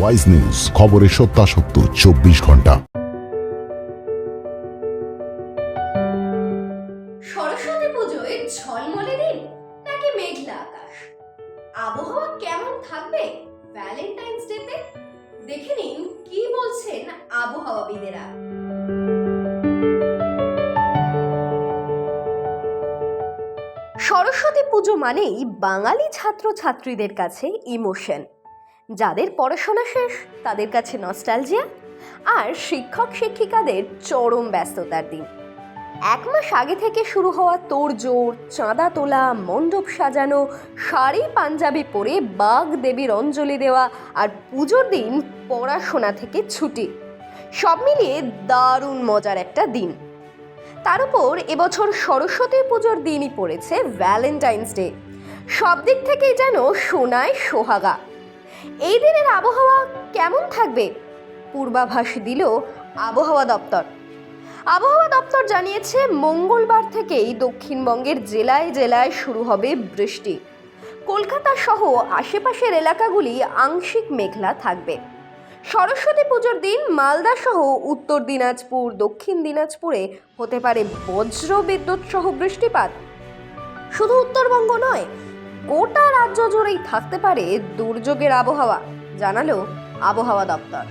Wise news, খবরের সত্যাসত্য 24 ঘন্টা। সরস্বতী পুজোয় ঝলমলে দিন নাকি মেঘলা আকাশ? আবহাওয়া কেমন থাকবে ভ্যালেন্টাইন্স ডেতে? দেখে নিন কি বলছেন আবহাওয়াবিদেরা। সরস্বতী পুজো মানেই বাঙালি ছাত্রছাত্রীদের কাছে ইমোশন। যাদের পড়াশোনা শেষ তাদের কাছে নস্টালজিয়া, আর শিক্ষক শিক্ষিকাদের চরম ব্যস্ততার দিন। এক মাস আগে থেকে শুরু হওয়া তোড়জোড়, চাঁদা তোলা, মণ্ডপ সাজানো, শাড়ি পাঞ্জাবি পরে বাঘ দেবীর অঞ্জলি দেওয়া, আর পুজোর দিন পড়াশোনা থেকে ছুটি, সব মিলিয়ে দারুণ মজার একটা দিন। তার উপর এবছর সরস্বতী পুজোর দিনই পড়েছে ভ্যালেন্টাইন্স ডে। সব দিক থেকেই যেন সোনায় সোহাগা। এই দিনের আবহাওয়া কেমন থাকবে পূর্বাভাস দিল আবহাওয়া দপ্তর। আবহাওয়া দপ্তর জানিয়েছে মঙ্গলবার থেকেই দক্ষিণবঙ্গের জেলায় জেলায় শুরু হবে বৃষ্টি। কলকাতা সহ আশেপাশের এলাকাগুলি আংশিক মেঘলা থাকবে। সরস্বতী পুজোর দিন মালদা সহ উত্তর দিনাজপুর, দক্ষিণ দিনাজপুরে হতে পারে বজ্র বিদ্যুৎ সহ বৃষ্টিপাত। শুধু উত্তরবঙ্গ নয়, গোটা রাজ্য জুড়েই থাকতে পারে দুর্যোগের আবহাওয়া, জানালো আবহাওয়া দপ্তর।